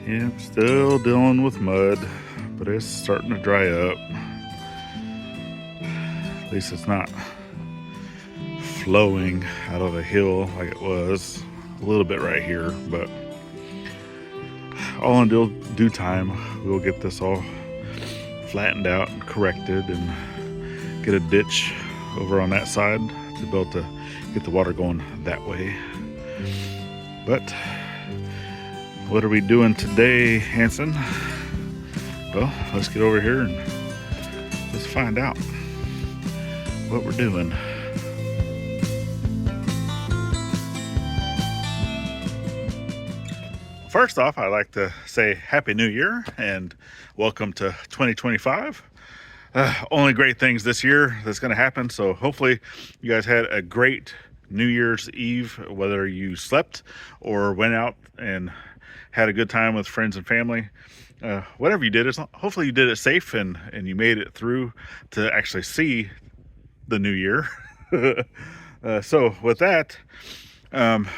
Yeah, still dealing with mud, but it's starting to dry up. At least it's not flowing out of the hill like it was. A little bit right here, but all in due time, we'll get this all flattened out and corrected and get a ditch over on that side to be able to get the water going that way. But what are we doing today, Hanson? Well, let's get over here and let's find out what we're doing. First off, I'd like to say Happy New Year and welcome to 2025. Only great things this year that's going to happen. So hopefully you guys had a great New Year's Eve, whether you slept or went out and had a good time with friends and family. Whatever you did, hopefully you did it safe and you made it through to actually see the new year. So with that,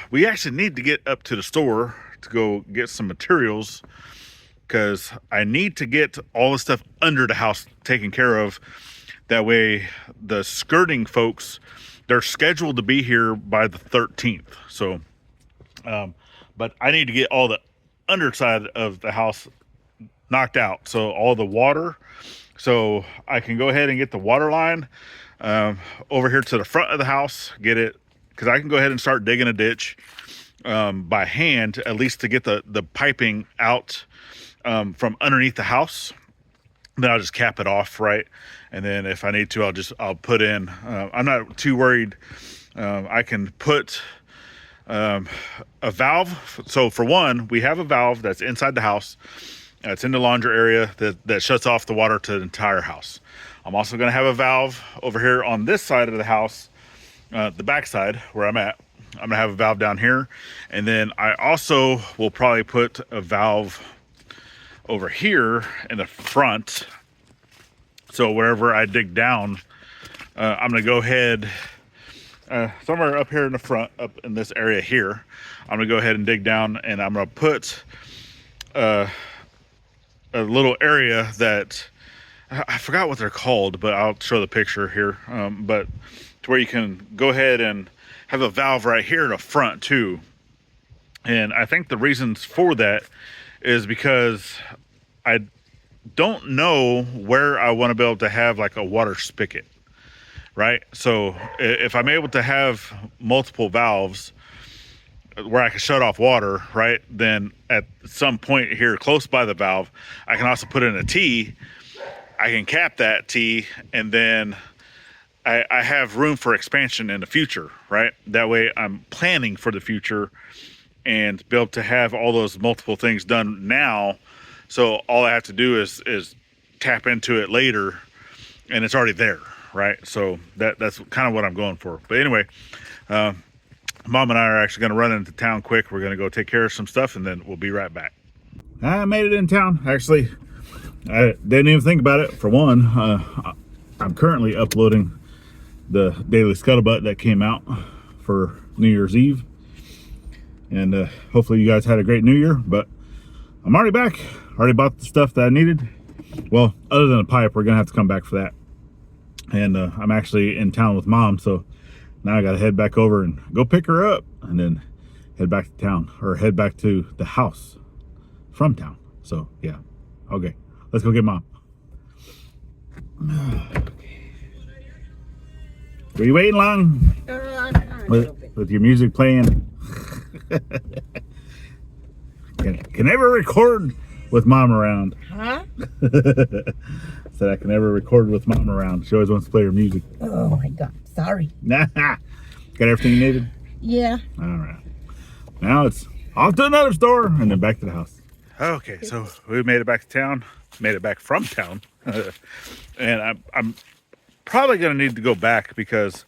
we actually need to get up to the store to go get some materials because I need to get all the stuff under the house taken care of. That way the skirting folks, they're scheduled to be here by the 13th. So, but I need to get all the underside of the house knocked out. So all the water, so I can go ahead and get the water line over here to the front of the house, get it, because I can go ahead and start digging a ditch by hand, at least to get the piping out from underneath the house. Then I'll just cap it off, right? And then if I need to, I'll put in, I'm not too worried. I can put a valve. So for one, we have a valve that's inside the house. It's in the laundry area that shuts off the water to the entire house. I'm also going to have a valve over here on this side of the house, the back side where I'm at. I'm gonna have a valve down here, and then I also will probably put a valve over here in the front. So wherever I dig down, I'm gonna go ahead somewhere up here in the front, up in this area here. I'm gonna go ahead and dig down, and I'm gonna put a little area that I forgot what they're called, but I'll show the picture here. But to where you can go ahead and have a valve right here in the front too. And I think the reasons for that is because I don't know where I want to be able to have like a water spigot, right? So if I'm able to have multiple valves where I can shut off water, right, then at some point here close by the valve, I can also put in a T. I can cap that T, and then I have room for expansion in the future, right? That way I'm planning for the future and be able to have all those multiple things done now. So all I have to do is tap into it later and it's already there, right? So that's kind of what I'm going for. But anyway, Mom and I are actually going to run into town quick. We're going to go take care of some stuff and then we'll be right back. I made it in town. Actually, I didn't even think about it. For one, I'm currently uploading the Daily Scuttlebutt that came out for New Year's Eve, and hopefully you guys had a great New Year. But I'm already back. Already bought the stuff that I needed. Well, other than a pipe, we're gonna have to come back for that. And I'm actually in town with Mom, so now I gotta head back over and go pick her up and then head back to town, or head back to the house from town. So yeah, okay, let's go get Mom. Were you waiting long? With your music playing? Can never record with Mom around. Huh? Said I can never record with Mom around. She always wants to play her music. Oh my God, sorry. Got everything you needed? Yeah. All right. Now it's off to another store and then back to the house. Okay, so we made it back to town. Made it back from town. And I'm probably going to need to go back because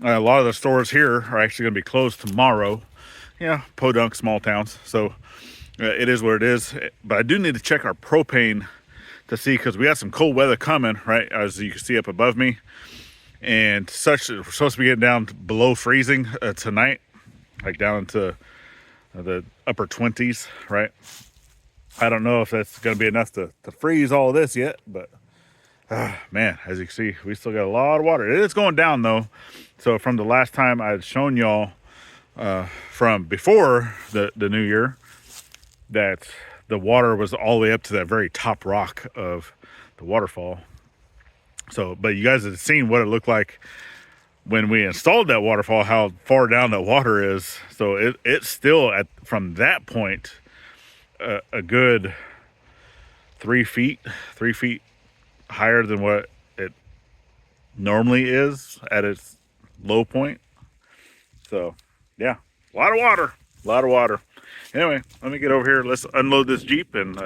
a lot of the stores here are actually going to be closed tomorrow. Yeah, podunk, small towns. So it is what it is. But I do need to check our propane to see, because we got some cold weather coming, right? As you can see up above me. And we're supposed to be getting down below freezing tonight, like down into the upper 20s, right? I don't know if that's going to be enough to freeze all this yet, but man, as you can see, we still got a lot of water. It is going down though. So from the last time I had shown y'all from before the new year, that the water was all the way up to that very top rock of the waterfall. So, but you guys have seen what it looked like when we installed that waterfall, how far down that water is. So it's still from that point, a good 3 feet higher than what it normally is at its low point. So yeah, a lot of water. Anyway, let me get over here. Let's unload this Jeep and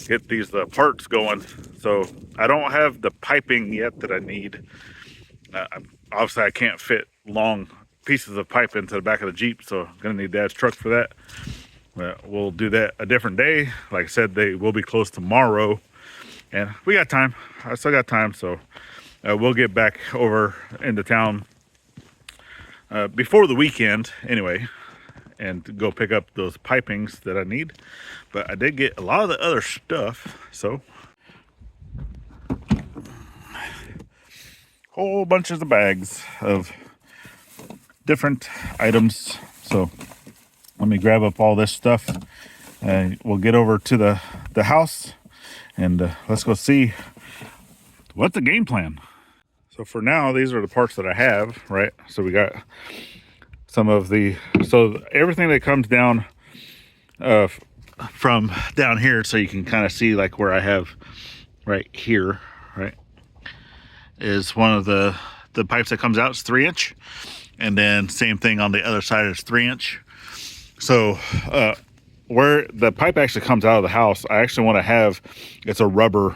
get these parts going. So I don't have the piping yet that I need. Obviously I can't fit long pieces of pipe into the back of the Jeep, so I'm gonna need Dad's truck for that. We'll do that a different day. Like I said, they will be closed tomorrow, and we got time. I still got time, so we'll get back over into town before the weekend anyway, and go pick up those pipings that I need. But I did get a lot of the other stuff, so whole bunches of bags of different items. So let me grab up all this stuff. We'll get over to the house, and let's go see what's the game plan. So for now, these are the parts that I have, right? So we got some of so everything that comes down from down here, so you can kind of see like where I have right here, right, is one of the pipes that comes out. It's 3-inch, and then same thing on the other side is 3-inch. So where the pipe actually comes out of the house, I actually want to have, it's a rubber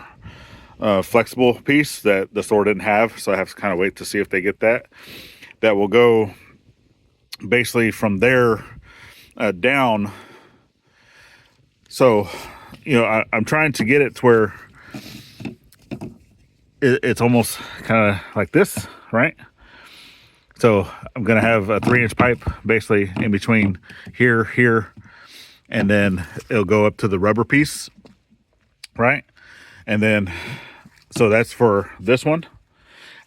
flexible piece that the store didn't have, so I have to kind of wait to see if they get that. That will go basically from there down. So, you know, I'm trying to get it to where it's almost kind of like this, right? So I'm gonna have a 3-inch pipe basically in between here, and then it'll go up to the rubber piece, right? And then, so that's for this one,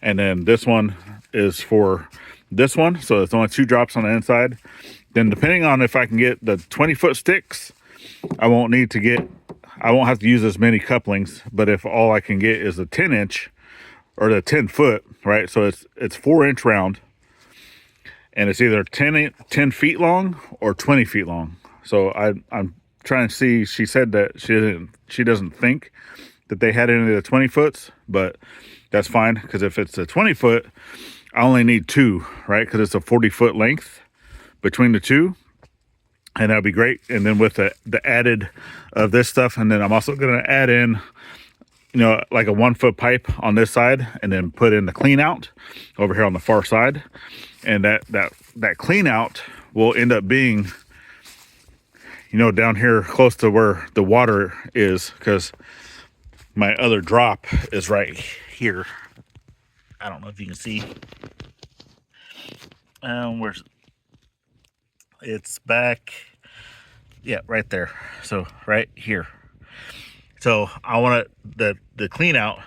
and then this one is for this one. So it's only 2 drops on the inside. Then depending on if I can get the 20-foot sticks, I won't have to use as many couplings. But if all I can get is a 10-inch or the 10-foot, right? So it's 4-inch round, and it's either 10 feet long or 20 feet long. So I'm trying to see. She said that she doesn't think that they had any of the 20-foots, but that's fine, because if it's a 20-foot, I only need 2, right? Because it's a 40-foot length between the 2, and that'll be great. And then with the added of this stuff, and then I'm also going to add in, you know, like a 1-foot pipe on this side, and then put in the clean out over here on the far side. And that clean out will end up being, you know, down here close to where the water is, because my other drop is right here. I don't know if you can see. Where's it's back? Yeah, right there. So right here. So I want the clean out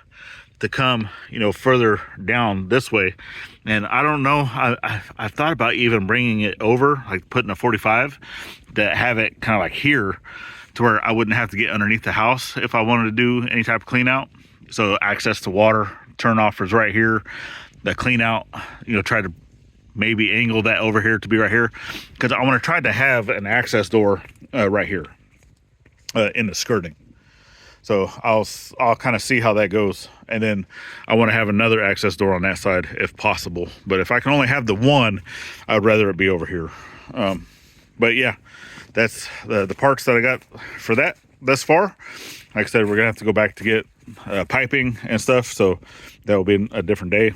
to come, you know, further down this way. And I don't know, I've thought about even bringing it over, like putting a 45 to have it kind of like here, to where I wouldn't have to get underneath the house if I wanted to do any type of clean out. So access to water turn off is right here. The clean out, you know, try to maybe angle that over here to be right here, because I want to try to have an access door right here in the skirting. So I'll kind of see how that goes, and then I want to have another access door on that side if possible. But if I can only have the one, I'd rather it be over here. But yeah, that's the parts that I got for that thus far. Like I said, we're gonna have to go back to get piping and stuff, so that will be a different day.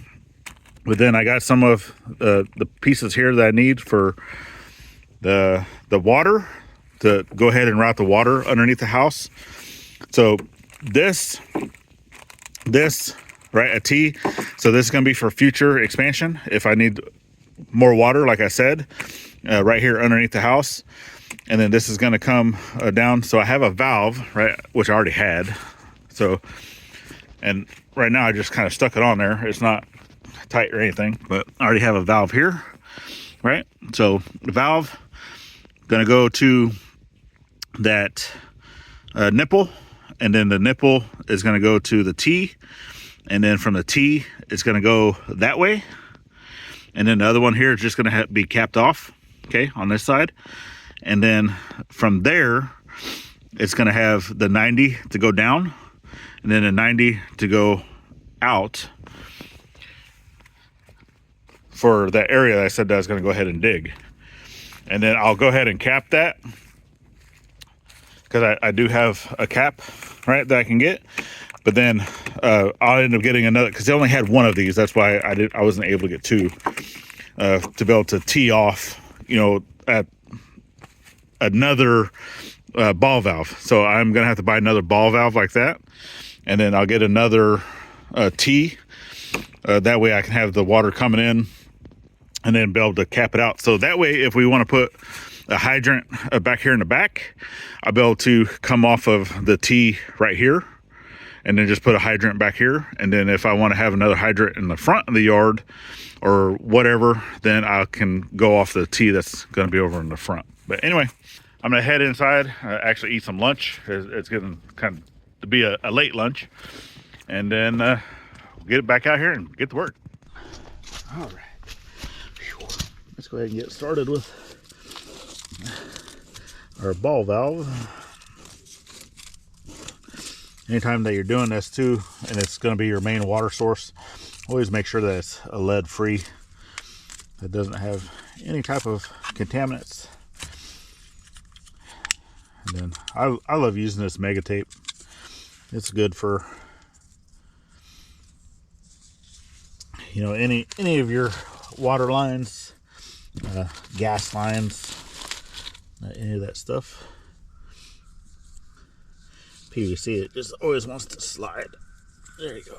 But then I got some of the pieces here that I need for the water, to go ahead and route the water underneath the house. So this right, a T. So this is gonna be for future expansion if I need more water, like I said, right here underneath the house. and then this is going to come down. So I have a valve, right, which I already had. So, and right now I just kind of stuck it on there. It's not tight or anything, but I already have a valve here, right? So the valve going to go to that nipple, and then the nipple is going to go to the T, and then from the T it's going to go that way, and then the other one here is just going to be capped off, okay, on this side. And then from there it's going to have the 90 to go down, and then the 90 to go out for that area that I said that I was going to go ahead and dig. And then I'll go ahead and cap that, because I do have a cap, right, that I can get. But then I'll end up getting another, because they only had one of these. That's why I wasn't able to get two, to be able to tee off, you know, at another ball valve. So I'm gonna have to buy another ball valve like that, and then I'll get another tee. That way I can have the water coming in, and then be able to cap it out. So that way, if we want to put a hydrant back here in the back, I'll be able to come off of the T right here, and then just put a hydrant back here. And then if I want to have another hydrant in the front of the yard or whatever, then I can go off the T that's going to be over in the front. But anyway, I'm going to head inside, actually eat some lunch. It's getting kind of to be a late lunch. And then we'll get it back out here and get to work. All right. Let's go ahead and get started with our ball valve. Anytime that you're doing this too, and it's going to be your main water source, always make sure that it's a lead free, that doesn't have any type of contaminants. And then I love using this mega tape. It's good for, you know, any of your water lines, gas lines, any of that stuff. PVC, it just always wants to slide. There you go.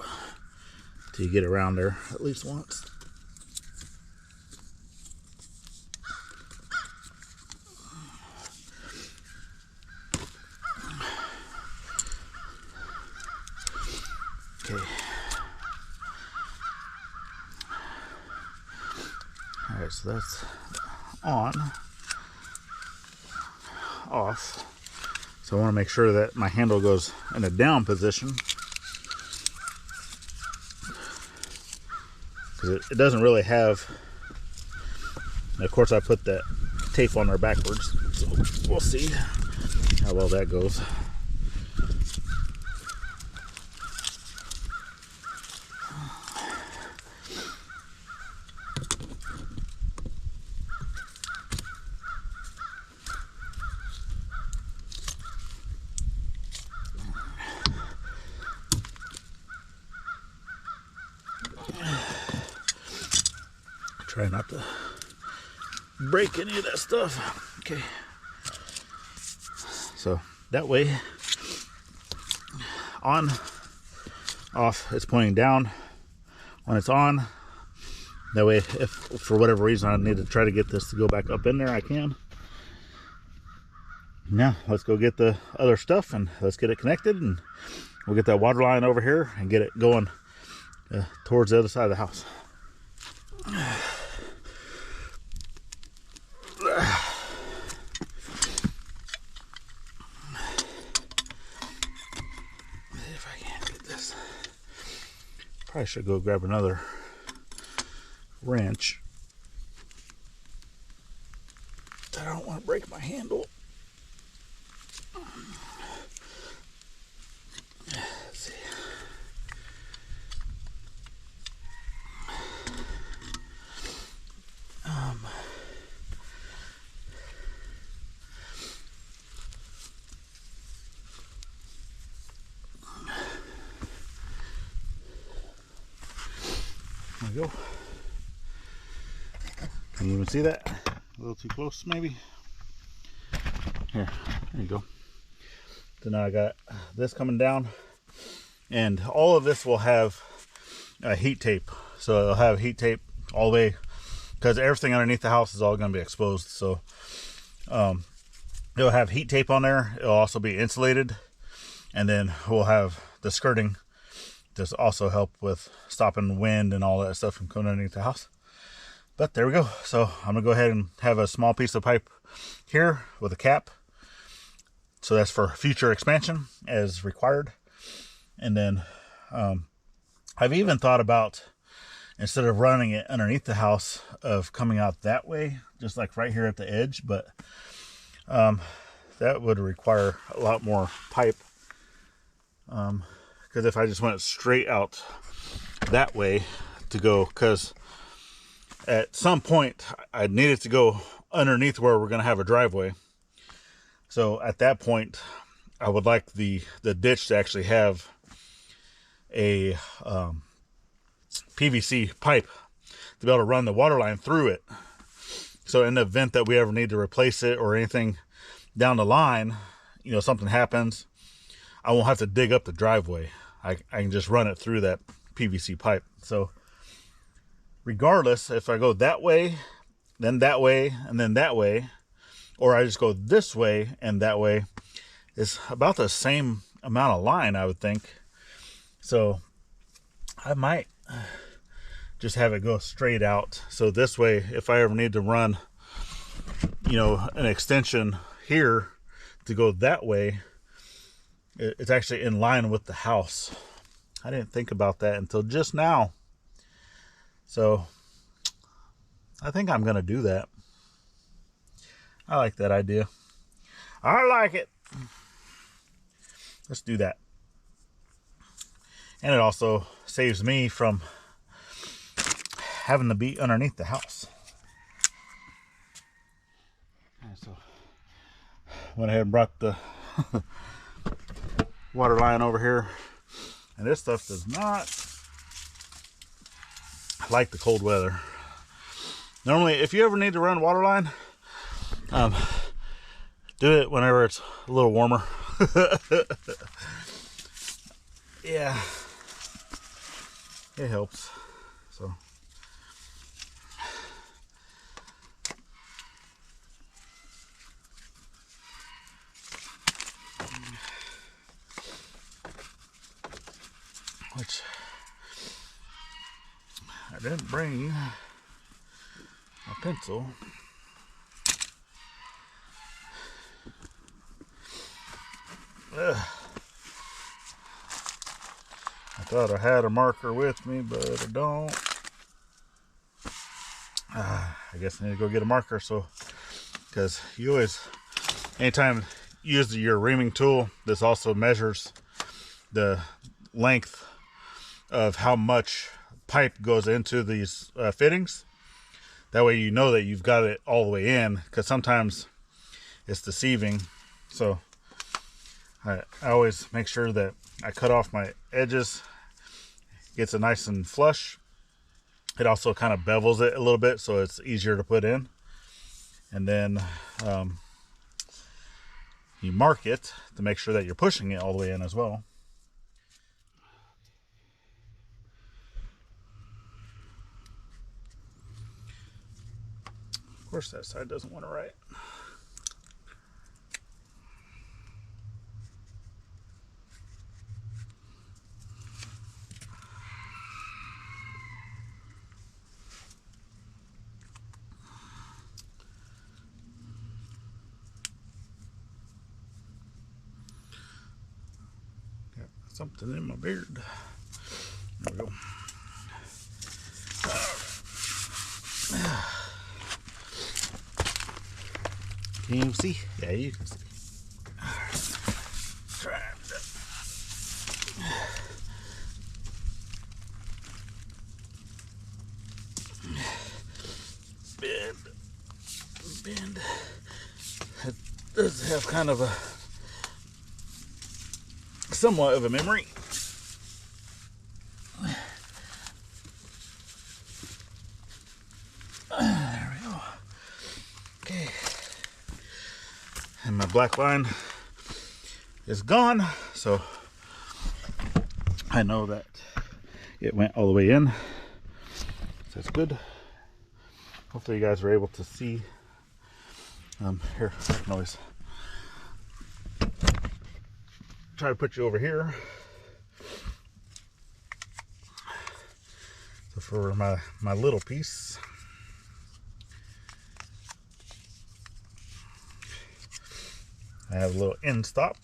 Till you get around there at least once. Okay. Alright, so that's on. Off. So I want to make sure that my handle goes in a down position, because it doesn't really have, and of course I put that tape on there backwards, so we'll see how well that goes. Try not to break any of that stuff. Okay. So that way, on, off, it's pointing down. When it's on, that way, if for whatever reason I need to try to get this to go back up in there, I can. Now, let's go get the other stuff and let's get it connected, and we'll get that water line over here and get it going towards the other side of the house. If I can't get this, probably should go grab another wrench. I don't want to break my handle. Let's see. There we go. Can you even see that? A little too close, maybe. Here, there you go. So now I got this coming down, and all of this will have heat tape. So it'll have heat tape all the way, because everything underneath the house is all going to be exposed. So It'll have heat tape on there. It'll also be insulated. And then we'll have the skirting to also help with stopping wind and all that stuff from coming underneath the house. But there we go. So I'm gonna go ahead and have a small piece of pipe here with a cap. So that's for future expansion as required. And then I've even thought about, instead of running it underneath the house, of coming out that way, just like right here at the edge. But that would require a lot more pipe. Because if I just went straight out that way to go, because at some point I needed to go underneath where we're going to have a driveway. So at that point, I would like the ditch to actually have a PVC pipe to be able to run the water line through it. So in the event that we ever need to replace it or anything down the line, you know, something happens, I won't have to dig up the driveway. I can just run it through that PVC pipe. So regardless, if I go that way, then that way, and then that way, or I just go this way and that way, it's about the same amount of line, I would think. So I might just have it go straight out. So this way, if I ever need to run, you know, an extension here to go that way, it's actually in line with the house. I didn't think about that until just now. So I think I'm going to do that. I like that idea. I like it. Let's do that. And it also saves me from having to be underneath the house. And so went ahead and brought the water line over here. And this stuff does not like the cold weather. Normally, if you ever need to run water line, do it whenever it's a little warmer. Yeah, it helps. So which I didn't bring a pencil. Ugh. I thought I had a marker with me, but I don't. I guess I need to go get a marker. So, because you always, anytime you use your reaming tool, this also measures the length of how much pipe goes into these fittings. That way you know that you've got it all the way in, because sometimes it's deceiving. So I always make sure that I cut off my edges, gets it nice and flush. It also kind of bevels it a little bit, so it's easier to put in. And then you mark it to make sure that you're pushing it all the way in as well. Of course, that side doesn't want to write. Got something in my beard. There we go. Can you see? Yeah, you can see. Try to bend. It does have kind of a somewhat of a memory. There we go. Okay. And my black line is gone, so I know that it went all the way in. So that's good. Hopefully you guys were able to see. Here, I can always try to put you over here. So for my little piece, I have a little end stop.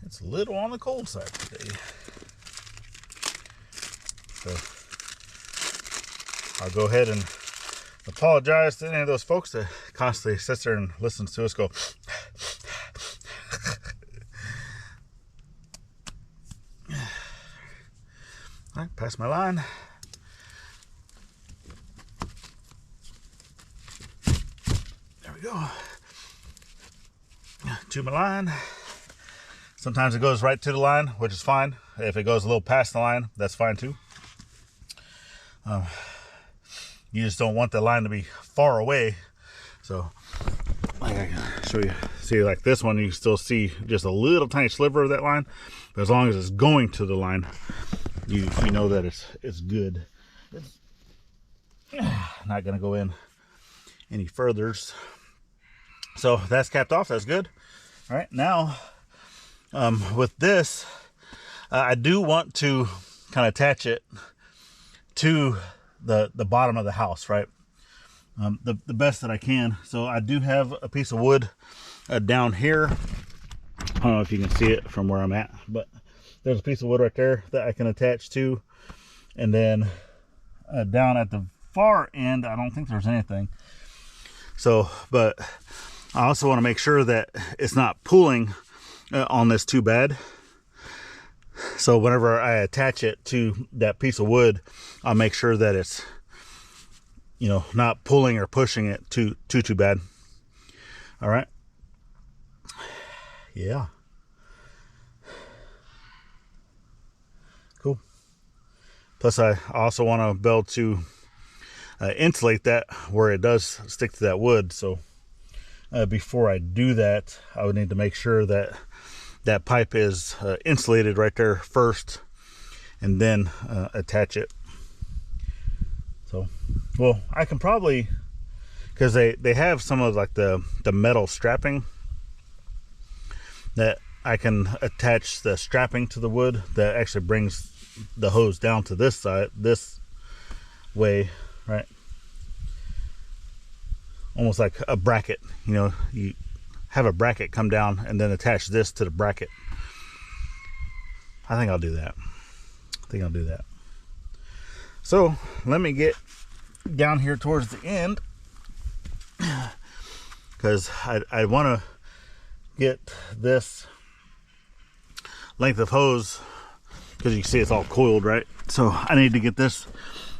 It's a little on the cold side today. So I'll go ahead and apologize to any of those folks that constantly sits there and listens to us go. All right, pass my line. There we go. To my line. Sometimes it goes right to the line, which is fine. If it goes a little past the line, that's fine too. You just don't want the line to be far away. So, like I can show you, see like this one, you can still see just a little tiny sliver of that line. But as long as it's going to the line, you know that it's good. It's not gonna go in any furthers. So that's capped off, that's good. All right, now with this, I do want to kind of attach it to the bottom of the house, right? The best that I can. So I do have a piece of wood down here. I don't know if you can see it from where I'm at, but there's a piece of wood right there that I can attach to. And then down at the far end, I don't think there's anything. So, but I also want to make sure that it's not pulling on this too bad. So whenever I attach it to that piece of wood, I'll make sure that it's, you know, not pulling or pushing it too bad. All right. Yeah. Cool. Plus I also want to be able to insulate that where it does stick to that wood. So before I do that, I would need to make sure that that pipe is insulated right there first, and then attach it. So, well, I can probably, because they have some of like the metal strapping that I can attach the strapping to the wood that actually brings the hose down to this side, this way, right? Almost like a bracket, you know, you have a bracket come down and then attach this to the bracket. I think I'll do that. So let me get down here towards the end, because I want to get this length of hose, because you can see it's all coiled, right? So I need to get this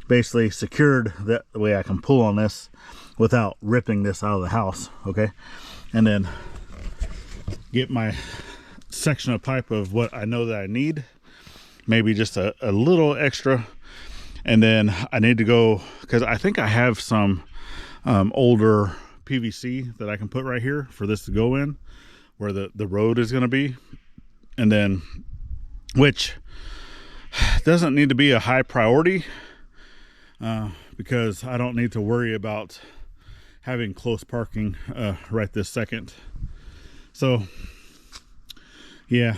basically secured that the way I can pull on this without ripping this out of the house, okay? And then get my section of pipe of what I know that I need, maybe just a little extra. And then I need to go, because I think I have some older PVC that I can put right here for this to go in where the road is going to be. And then, which doesn't need to be a high priority, because I don't need to worry about having close parking right this second. So yeah,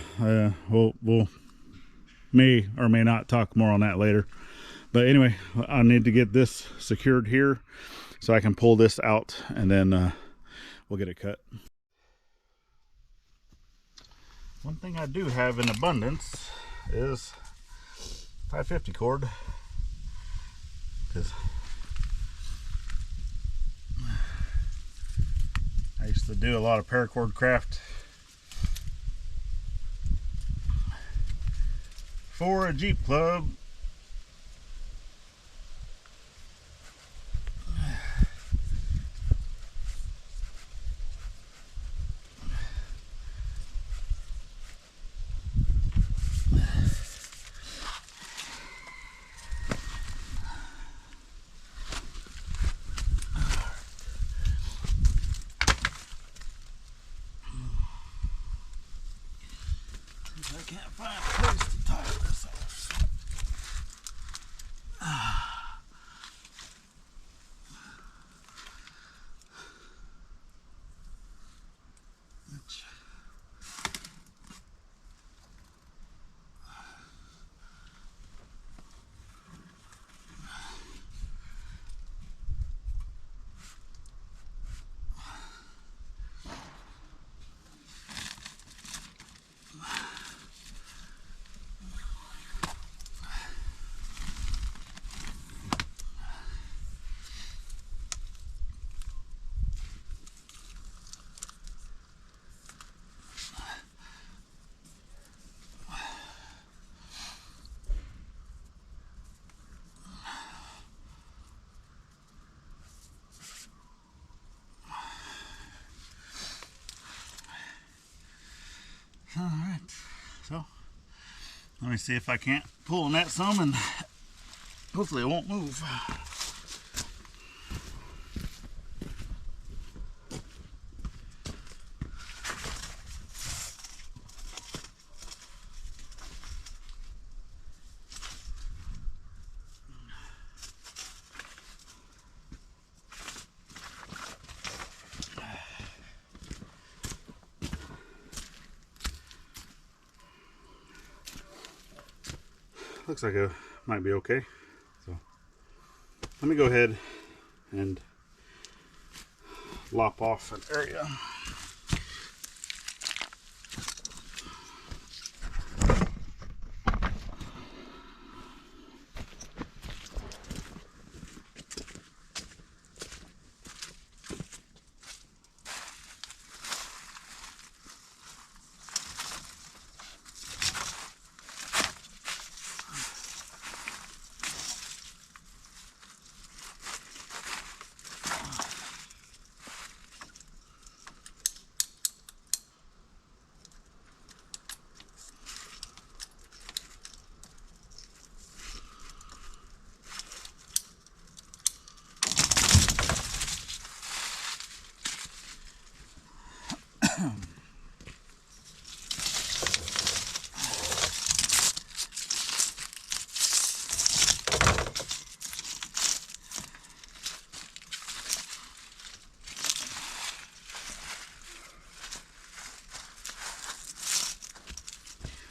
we'll may or may not talk more on that later. But anyway, I need to get this secured here so I can pull this out, and then we'll get it cut. One thing I do have in abundance is 550 cord, because I used to do a lot of paracord craft for a Jeep club. I can't find it. So let me see if I can't pull on that some, and hopefully it won't move. Looks like it might be okay. So let me go ahead and lop off an area.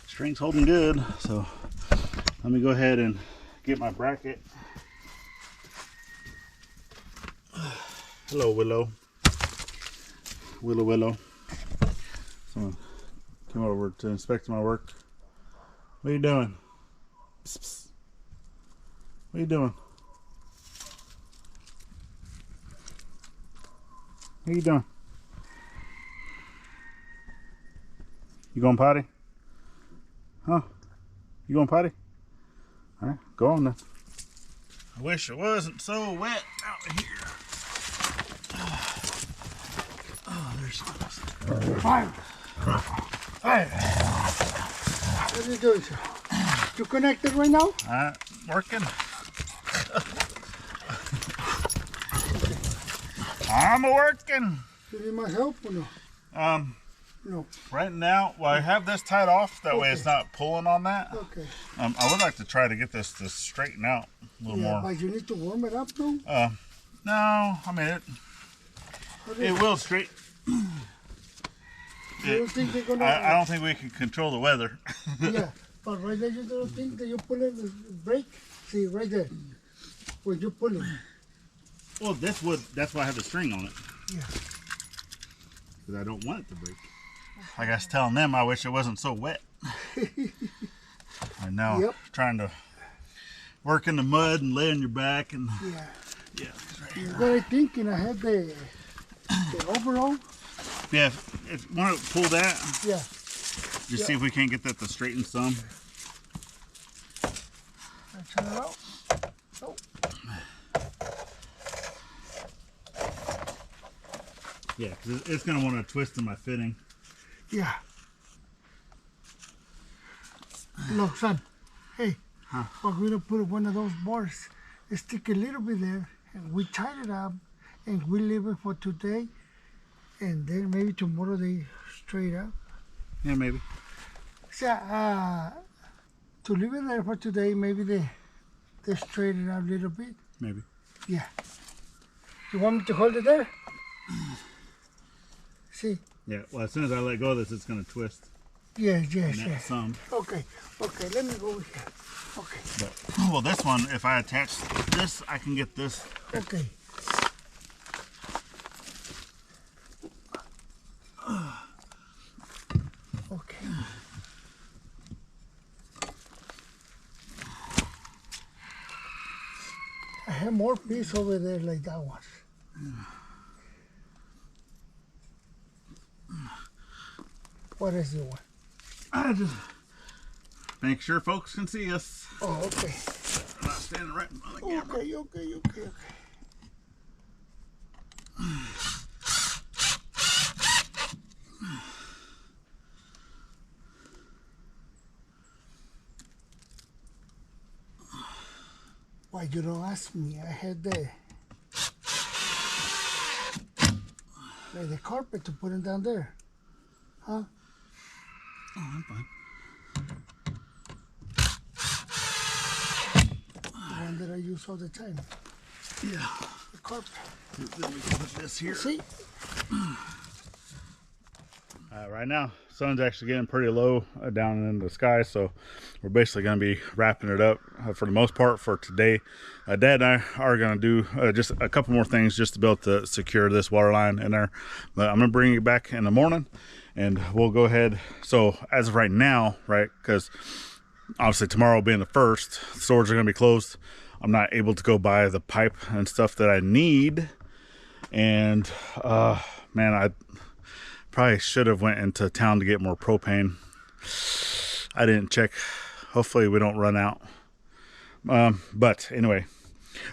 String's holding good, so let me go ahead and get my bracket. Hello, Willow. Willow. Someone came over to inspect my work. What are you doing? Psst, psst. What are you doing? What are you doing? You going potty? Huh? You going potty? All right, go on then. I wish it wasn't so wet out here. Oh, there's Fine. Fine. What are you doing, sir? You connected right now? Working. I'm working. Do you need my help or no? No. Right now, well, I have this tied off. That way it's not pulling on that. Okay. I would like to try to get this to straighten out a little more. But you need to warm it up, though? No, I mean, it will straight. You don't think they're gonna... I don't think we can control the weather. Yeah, but right there, you don't think that you pull it, the brake? See, right there, where you pull it. Well, that's why I have the string on it. Yeah. Because I don't want it to break. Like I was telling them, I wish it wasn't so wet. And now trying to work in the mud and lay on your back and yeah. Right You got it thinking I had the overall. Yeah, if you want to pull that, just see if we can't get that to straighten some. Turn it out. Oh. Yeah, because it's going to want to twist in my fitting. Yeah. Look, son. Hey, we're going to put one of those bars. Stick a little bit there, and we tie it up, and we leave it for today, and then maybe tomorrow they straight up. Yeah, maybe. So, to leave it there for today, maybe they straighten it up a little bit. Maybe. Yeah. You want me to hold it there? See? Yeah, well, as soon as I let go of this, it's going to twist. Yes. Some. Okay, let me go over here. Okay. But, well, this one, if I attach this, I can get this. Okay. Okay. I have more piece over there like that one. What is it one? I just make sure folks can see us. Oh, okay. I'm not standing right in front of the camera. Okay. Why you don't ask me? I had the carpet to put it down there. Huh? Oh, I'm fine. The one that I use all the time. Yeah. The carpet. Then we can put this here. See? Right now, sun's actually getting pretty low down in the sky, so we're basically going to be wrapping it up for the most part for today. Dad and I are going to do just a couple more things just to be able to secure this water line in there. But I'm going to bring it back in the morning, and we'll go ahead. So as of right now, right, because obviously tomorrow being the 1st, stores are going to be closed. I'm not able to go buy the pipe and stuff that I need, and man, I probably should have went into town to get more propane. I didn't check. Hopefully we don't run out. But anyway,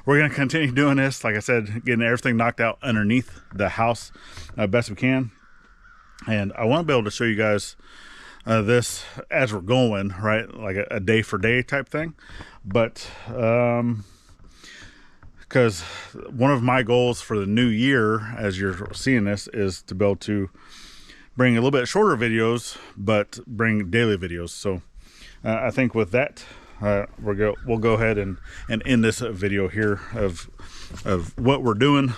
we're going to continue doing this. Like I said, getting everything knocked out underneath the house best we can. And I want to be able to show you guys this as we're going, right? Like a day for day type thing. But because one of my goals for the new year, as you're seeing this, is to be able to bring a little bit shorter videos, but bring daily videos. So I think with that, we'll go ahead and end this video here of what we're doing,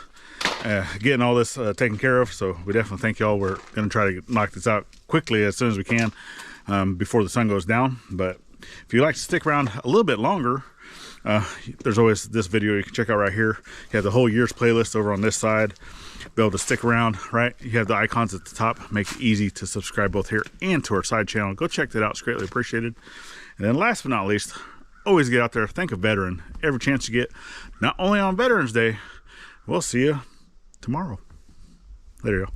getting all this taken care of. So we definitely thank y'all. We're going to try to knock this out quickly as soon as we can before the sun goes down. But if you'd like to stick around a little bit longer, there's always this video you can check out right here. You have the whole year's playlist over on this side. Be able to stick around, right? You have the icons at the top. Make it easy to subscribe both here and to our side channel. Go check that out. It's greatly appreciated. And then last but not least, always get out there. Think of veteran every chance you get. Not only on Veterans Day. We'll see you tomorrow. Later, y'all.